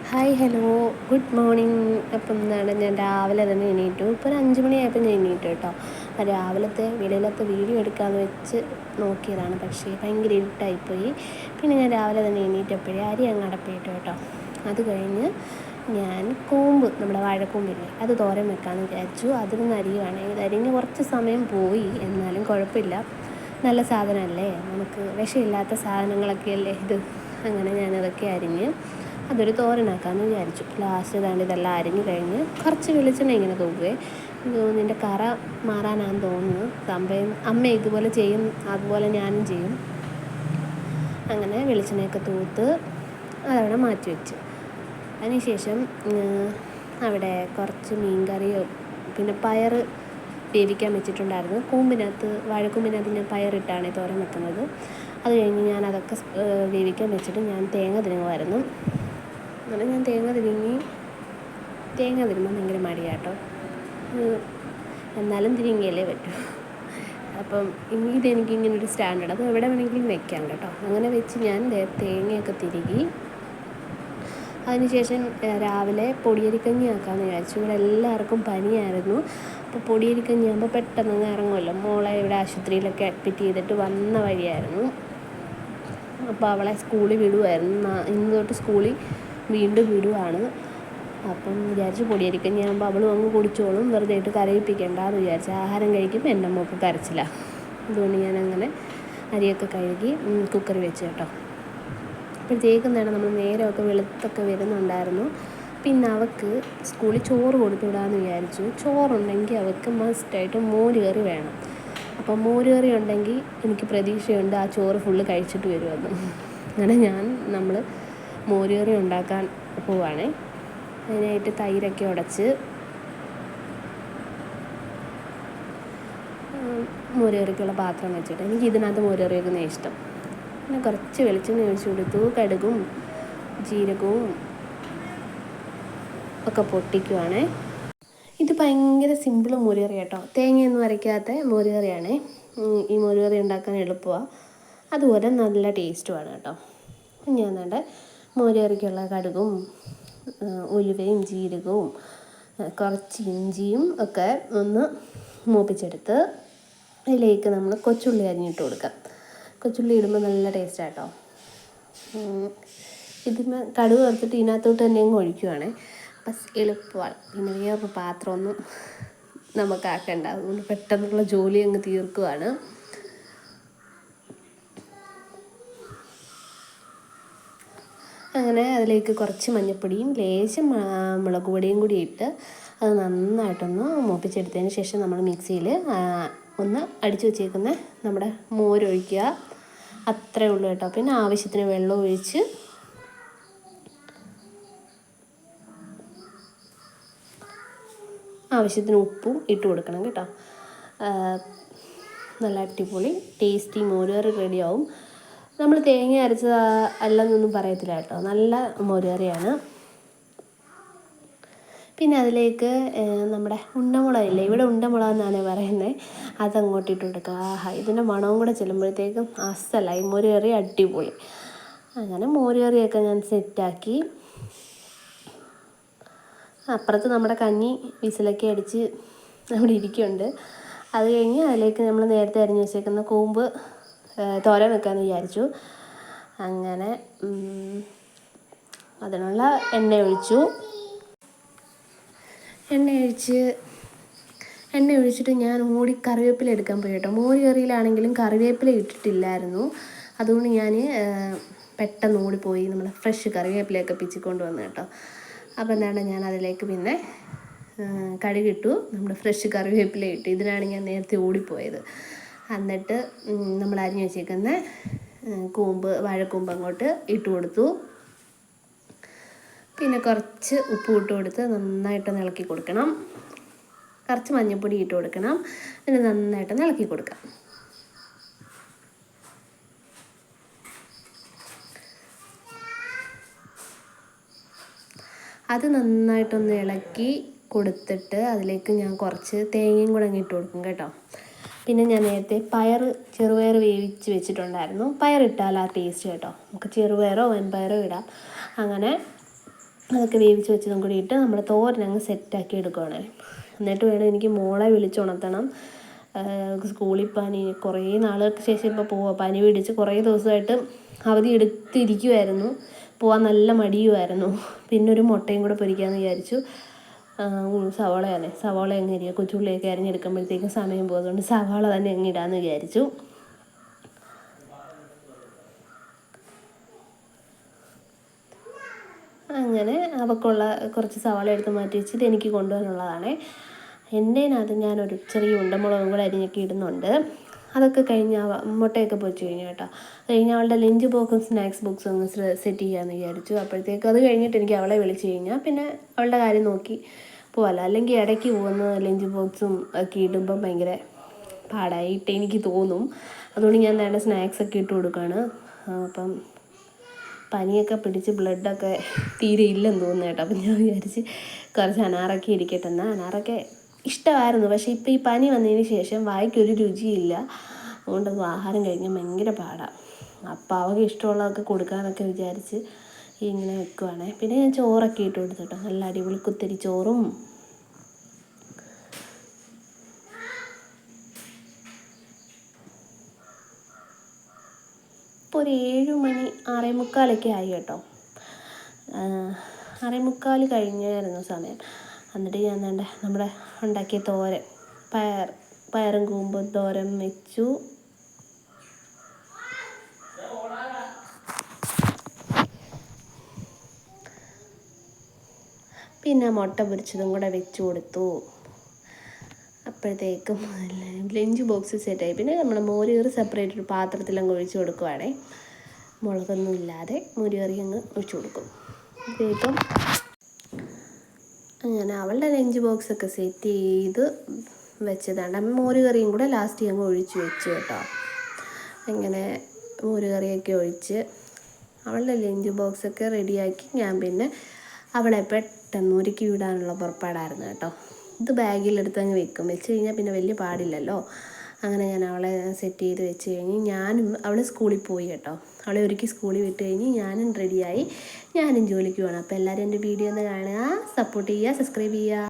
Hi hello good morning. അപ്പം എന്താണ്, ഞാൻ രാവിലെ തന്നെ എണീറ്റു. ഇപ്പോൾ ഒരു 5 മണിയായപ്പോൾ ഞാൻ എണീറ്റു കേട്ടോ. അപ്പോൾ രാവിലത്തെ വെളിയിലത്തെ വീഡിയോ എടുക്കാമെന്ന് വെച്ച് നോക്കിയതാണ്, പക്ഷേ ഭയങ്കര ഇരുട്ടായിപ്പോയി. പിന്നെ ഞാൻ രാവിലെ തന്നെ എണീറ്റപ്പോഴേ അരി അങ്ങ് അടപ്പിയിട്ടു കേട്ടോ. അത് കഴിഞ്ഞ് ഞാൻ നമ്മുടെ വാഴക്കൂമ്പില്ലേ, അത് തോരൻ വെക്കാമെന്ന് വിചാരിച്ചു. അതിന് അരിയുവാണ്. അരിഞ്ഞ് കുറച്ച് സമയം പോയി, എന്നാലും കുഴപ്പമില്ല. നല്ല സാധനമല്ലേ, നമുക്ക് വിഷമില്ലാത്ത സാധനങ്ങളൊക്കെയല്ലേ ഇത്. അങ്ങനെ ഞാനതൊക്കെ അരിഞ്ഞ് അതൊരു തോരനാക്കാമെന്ന് വിചാരിച്ചു. ലാസ്റ്റ് ഇതെല്ലാം അരിഞ്ഞ് കഴിഞ്ഞ് കുറച്ച് വെളിച്ചെണ്ണ ഇങ്ങനെ തൂക്കുകയെ നിൻ്റെ കറ മാറാനാണെന്ന് തോന്നുന്നു. അമ്മ ഇതുപോലെ ചെയ്യും, അതുപോലെ ഞാനും ചെയ്യും. അങ്ങനെ വെളിച്ചെണ്ണയൊക്കെ തൂത്ത് അതവിടെ മാറ്റി വെച്ച്, അതിനുശേഷം അവിടെ കുറച്ച് മീൻകറിയോ പിന്നെ പയർ വേവിക്കാൻ വെച്ചിട്ടുണ്ടായിരുന്നു. വാഴക്കൂമ്പിനകത്ത് ഞാൻ പയറിട്ടാണ് തോരൻ വെക്കുന്നത്. അത് കഴിഞ്ഞ് ഞാൻ അതൊക്കെ വേവിക്കാൻ വെച്ചിട്ട് ഞാൻ തേങ്ങ തിരുങ്ങുമായിരുന്നു. അങ്ങനെ ഞാൻ തേങ്ങ തിരുമ്മാൻ ഭയങ്കര മടിയാട്ടോ, എന്നാലും തിരിങ്ങിയല്ലേ പറ്റൂ. അപ്പം ഇതെനിക്കിങ്ങനൊരു സ്റ്റാൻഡേർഡ്, അത് എവിടെ വേണമെങ്കിലും വെക്കാം കേട്ടോ. അങ്ങനെ വെച്ച് ഞാൻ തേങ്ങയൊക്കെ തിരുകി. അതിനുശേഷം രാവിലെ പൊടിയരിക്കഞ്ഞി ആക്കാമെന്ന് വിചാരിച്ചു. ഇവിടെ എല്ലാവർക്കും പനിയായിരുന്നു. അപ്പോൾ പൊടിയരിക്കഞ്ഞി ആകുമ്പോൾ പെട്ടെന്ന് ഇറങ്ങുമല്ലോ. മോളെ ഇവിടെ ആശുപത്രിയിലൊക്കെ അഡ്മിറ്റ് ചെയ്തിട്ട് വന്ന വഴിയായിരുന്നു. അപ്പോൾ അവളെ സ്കൂളിൽ വിടുമായിരുന്നു. ഇന്ന് തൊട്ട് സ്കൂളിൽ വീണ്ടും വിടുവാണ്. അപ്പം വിചാരിച്ചു പൊടിയരിക്കഞ്ഞി ആകുമ്പോൾ അവളും അങ്ങ് കുടിച്ചോളും, വെറുതെ ഇട്ട് കരയിപ്പിക്കണ്ടെന്ന് വിചാരിച്ചു. ആഹാരം കഴിക്കുമ്പോൾ എൻ്റെ മോൾക്ക് കരച്ചില്ല. അതുകൊണ്ട് ഞാനങ്ങനെ അരിയൊക്കെ കഴുകി കുക്കറി വെച്ച് കേട്ടോ. അപ്പോഴത്തേക്കും തന്നെ നമ്മൾ നേരമൊക്കെ വെളുത്തൊക്കെ വരുന്നുണ്ടായിരുന്നു. പിന്നെ അവൾക്ക് സ്കൂളിൽ ചോറ് കൊടുത്തു വിടാമെന്ന് വിചാരിച്ചു. ചോറുണ്ടെങ്കിൽ അവൾക്ക് മസ്റ്റായിട്ട് മോര് കറി വേണം. അപ്പം മോര് കറി ഉണ്ടെങ്കിൽ എനിക്ക് പ്രതീക്ഷയുണ്ട് ആ ചോറ് ഫുള്ള് കഴിച്ചിട്ട് വരുമെന്ന്. അങ്ങനെ നമ്മൾ മോര് കറി ഉണ്ടാക്കാൻ പോവുകയാണേ. അതിനായിട്ട് തൈരൊക്കെ ഉടച്ച് മോര് കറിക്കുള്ള പാത്രം വെച്ചിട്ട്, എനിക്ക് ഇതിനകത്ത് മോര് കറി വെക്കുന്നത് ഇഷ്ടം. പിന്നെ കുറച്ച് വെളിച്ചെണ്ണ ഒഴിച്ച് കൊടുത്തു. കടുകും ജീരകവും ഒക്കെ പൊട്ടിക്കുവാണേ. ഇത് ഭയങ്കര സിമ്പിൾ മോര് കറി കേട്ടോ, തേങ്ങയൊന്നും അരയ്ക്കാത്ത മോര് കറിയാണേ. ഈ മോര് കറി ഉണ്ടാക്കാൻ എളുപ്പമാണ്, അതുപോലെ നല്ല ടേസ്റ്റുമാണ് കേട്ടോ. ഞാൻ വേണ്ട മോര് കറിക്കുള്ള കടുകും ഉലുവയും ജീരകവും കുറച്ച് ഇഞ്ചിയും ഒക്കെ ഒന്ന് മൂപ്പിച്ചെടുത്ത് അതിലേക്ക് നമ്മൾ കൊച്ചുള്ളി അരിഞ്ഞിട്ട് കൊടുക്കാം. കൊച്ചുള്ളി ഇടുമ്പോൾ നല്ല ടേസ്റ്റാണ് കേട്ടോ. ഇതിന് കടുക് വറുത്തിട്ട് ഇതിനകത്തോട്ട് തന്നെ അങ്ങ് ഒഴിക്കുവാണേ. അപ്പം എളുപ്പമാണ്. പിന്നെ വേറൊരു പാത്രമൊന്നും നമുക്കാക്കണ്ട, അതുകൊണ്ട് പെട്ടെന്നുള്ള ജോലി അങ്ങ് തീർക്കുവാണ്. അങ്ങനെ അതിലേക്ക് കുറച്ച് മഞ്ഞൾപ്പൊടിയും ലേശം മുളക് പൊടിയും കൂടി ഇട്ട് അത് നന്നായിട്ടൊന്ന് മൂപ്പിച്ചെടുത്തതിന് ശേഷം നമ്മൾ മിക്സിയിൽ ഒന്ന് അടിച്ചു വെച്ചേക്കുന്ന നമ്മുടെ മോരൊഴിക്കുക. അത്രയേ ഉള്ളൂ കേട്ടോ. പിന്നെ ആവശ്യത്തിന് വെള്ളം ഒഴിച്ച് ആവശ്യത്തിന് ഉപ്പും ഇട്ട് കൊടുക്കണം കേട്ടോ. നല്ല അടിപൊളി ടേസ്റ്റി മോര് കറി റെഡിയാവും. നമ്മൾ തേങ്ങ അരച്ചത് അല്ലെന്നൊന്നും പറയത്തില്ല കേട്ടോ, നല്ല മോര് കറിയാണ്. പിന്നെ അതിലേക്ക് നമ്മുടെ ഉണ്ടമുളകില്ലേ, ഇവിടെ ഉണ്ടമുളക് എന്നാണ് പറയുന്നത്, അതങ്ങോട്ട് ഇട്ട് കൊടുക്കുക. ഇതിൻ്റെ മണവും കൂടെ ചെല്ലുമ്പോഴത്തേക്കും അസലായി, മോര് കറി അടിപൊളി. അങ്ങനെ മോര് കറിയൊക്കെ ഞാൻ സെറ്റാക്കി. അപ്പുറത്ത് നമ്മുടെ കഞ്ഞി വിസിലൊക്കെ അടിച്ച് അവിടെ ഇരിക്കുന്നുണ്ട്. അത് കഴിഞ്ഞ് അതിലേക്ക് നമ്മൾ നേരത്തെ അരിഞ്ഞ് വെച്ചേക്കുന്ന കൂമ്പ് തോരൻ വെക്കാമെന്ന് വിചാരിച്ചു. അങ്ങനെ അതിനുള്ള എണ്ണ ഒഴിച്ചിട്ട് ഞാൻ കറിവേപ്പില എടുക്കാൻ പോയി കേട്ടോ. മോര് കറിയിലാണെങ്കിലും കറിവേപ്പില ഇട്ടിട്ടില്ലായിരുന്നു. അതുകൊണ്ട് ഞാൻ പെട്ടെന്ന് ഓടിപ്പോയി നമ്മൾ ഫ്രഷ് കറിവേപ്പിലയൊക്കെ പിച്ചിക്കൊണ്ട് വന്നു കേട്ടോ. അപ്പോൾ ഞാൻ അതിലേക്ക് പിന്നെ കടുകിട്ടു, നമ്മുടെ ഫ്രഷ് കറിവേപ്പില ഇട്ടു. ഇതിനാണ് ഞാൻ നേരത്തെ ഓടിപ്പോയത്. എന്നിട്ട് നമ്മൾ അരിഞ്ഞ് വെച്ചേക്കുന്ന വാഴക്കൂമ്പ് അങ്ങോട്ട് ഇട്ട് കൊടുത്തു. പിന്നെ കുറച്ച് ഉപ്പ് ഇട്ട് കൊടുത്ത് നന്നായിട്ടൊന്ന് ഇളക്കി കൊടുക്കണം. കുറച്ച് മഞ്ഞൾപ്പൊടി ഇട്ട് കൊടുക്കണം. പിന്നെ നന്നായിട്ടൊന്ന് ഇളക്കി കൊടുക്കാം. അത് നന്നായിട്ടൊന്ന് ഇളക്കി കൊടുത്തിട്ട് അതിലേക്ക് ഞാൻ കുറച്ച് തേങ്ങയും കൂടെ അങ്ങ് ഇട്ട് കൊടുക്കും കേട്ടോ. പിന്നെ ഞാൻ നേരത്തെ ചെറുപയർ വേവിച്ച് വെച്ചിട്ടുണ്ടായിരുന്നു. പയറിട്ടാൽ ആ ടേസ്റ്റ് കേട്ടോ. നമുക്ക് ചെറുപയറോ വൻപയറോ ഇടാം. അങ്ങനെ അതൊക്കെ വേവിച്ച് വെച്ചതും കൂടി ഇട്ട് നമ്മൾ തോരനങ്ങ് സെറ്റാക്കി എടുക്കുകയാണ്. എന്നിട്ട് വേണം എനിക്ക് മോളെ വിളിച്ചുണർത്തണം. സ്കൂളിൽ പനി കുറേ നാളുകൾക്ക് ശേഷം ഇപ്പോൾ പോവുക. പനി പിടിച്ച് കുറേ ദിവസമായിട്ട് അവധി എടുത്തിരിക്കുമായിരുന്നു. പോകാൻ നല്ല മടിയുമായിരുന്നു. പിന്നെ ഒരു മുട്ടയും കൂടെ പൊരിക്കാമെന്ന് വിചാരിച്ചു. സവാള അങ്ങ് അരിയുക. കൊച്ചുള്ളിയൊക്കെ അരിഞ്ഞെടുക്കുമ്പോഴത്തേക്കും സമയം പോകുന്നതുകൊണ്ട് സവാള തന്നെ അങ്ങ് ഇടാമെന്ന് വിചാരിച്ചു. അങ്ങനെ അവൾക്കുള്ള കുറച്ച് സവാള എടുത്ത് മാറ്റി വെച്ചിട്ട് എനിക്ക് കൊണ്ടുപോകാനുള്ളതാണ്. എൻ്റെതിനകത്ത് ഞാനൊരു ചെറിയ ഉണ്ടമുളകും കൂടെ അരിഞ്ഞൊക്കെ ഇടുന്നുണ്ട്. അതൊക്കെ കഴിഞ്ഞ് മുട്ടയൊക്കെ പൊരിച്ച് കഴിഞ്ഞു കേട്ടോ. കഴിഞ്ഞ് അവളുടെ ലഞ്ച് ബോക്സും സ്നാക്സ് ബോക്സും ഒന്ന് സെറ്റ് ചെയ്യാമെന്ന് വിചാരിച്ചു. അപ്പോഴത്തേക്ക് അത് കഴിഞ്ഞിട്ട് എനിക്ക് അവളെ വിളിച്ച് കഴിഞ്ഞാൽ പിന്നെ അവളുടെ കാര്യം നോക്കി പോകാമല്ലോ. അല്ലെങ്കിൽ ഇടയ്ക്ക് പോകുന്ന ലഞ്ച് ബോക്സും ഒക്കെ ഇടുമ്പം ഭയങ്കര പാടായിട്ട് എനിക്ക് തോന്നും. അതുകൊണ്ട് ഞാൻ വേണ്ട സ്നാക്സൊക്കെ ഇട്ട് കൊടുക്കുകയാണ്. അപ്പം പനിയൊക്കെ പിടിച്ച് ബ്ലഡൊക്കെ തീരെ ഇല്ലെന്ന് തോന്നുന്നു കേട്ടോ. അപ്പം ഞാൻ വിചാരിച്ച് കുറച്ച് അനാറൊക്കെ ഇരിക്കട്ടെ. എന്നാൽ അനാറൊക്കെ ഇഷ്ടമായിരുന്നു. പക്ഷേ ഇപ്പോൾ ഈ പനി വന്നതിന് ശേഷം വായിക്കൊരു രുചിയില്ല. അതുകൊണ്ട് ആഹാരം കഴിക്കാൻ ഭയങ്കര പാടാണ്. അപ്പോൾ അവൾക്ക് ഇഷ്ടമുള്ളതൊക്കെ കൊടുക്കാനൊക്കെ വിചാരിച്ച് ഇങ്ങനെ വെക്കുവാണേ. പിന്നെ ഞാൻ ചോറൊക്കെ ഇട്ട് കൊടുത്തിട്ടോ. നല്ല അടിപൊളി കുത്തരി ചോറും ഇപ്പോൾ ഒരു 7 മണി 6:45 ആയി കേട്ടോ. 6:45 കഴിഞ്ഞായിരുന്നു സമയം. എന്നിട്ട് ഞാൻ നമ്മുടെ ഉണ്ടാക്കിയ തോരൻ പയറും കൂമ്പും തോരൻ വെച്ചു. പിന്നെ മുട്ട പൊരിച്ചതും കൂടെ വെച്ച് കൊടുത്തു. അപ്പോഴത്തേക്കും ലഞ്ച് ബോക്സ് സെറ്റായി. പിന്നെ നമ്മൾ മോരുകറി സെപ്പറേറ്റ് ഒരു പാത്രത്തിലങ്ങ് ഒഴിച്ച് കൊടുക്കുവാണേ. മുളകൊന്നും ഇല്ലാതെ മോരുകറി അങ്ങ് ഒഴിച്ച് കൊടുക്കും. അപ്പോഴത്തേക്കും അങ്ങനെ അവളുടെ ലഞ്ച് ബോക്സൊക്കെ സെറ്റ് ചെയ്ത് വെച്ചതാണ്. മോരുകറിയും കൂടെ ലാസ്റ്റ് അങ്ങ് ഒഴിച്ച് വെച്ചു കേട്ടോ. അങ്ങനെ മോരുകറിയൊക്കെ ഒഴിച്ച് അവളുടെ ലഞ്ച് ബോക്സൊക്കെ റെഡിയാക്കി ഞാൻ പിന്നെ അവളെ പെട്ടെന്ന് ഒരുക്കി വിടാനുള്ള പുറപ്പാടായിരുന്നു കേട്ടോ. ഇത് ബാഗിലെടുത്ത് അങ്ങ് വെച്ച് കഴിഞ്ഞാൽ പിന്നെ വലിയ പാടില്ലല്ലോ. അങ്ങനെ ഞാൻ അവളെ സെറ്റ് ചെയ്ത് വെച്ച് കഴിഞ്ഞ് ഞാനും അവൾ സ്കൂളിൽ പോയി കേട്ടോ. അവളെ ഒരുക്കി സ്കൂളിൽ വിട്ട് കഴിഞ്ഞ് ഞാനും റെഡിയായി. ഞാനും ജോലിക്ക് പോകണം. അപ്പോൾ എല്ലാവരും എൻ്റെ വീഡിയോ ഒന്ന് കാണുക, സപ്പോർട്ട് ചെയ്യുക, സബ്സ്ക്രൈബ് ചെയ്യുക.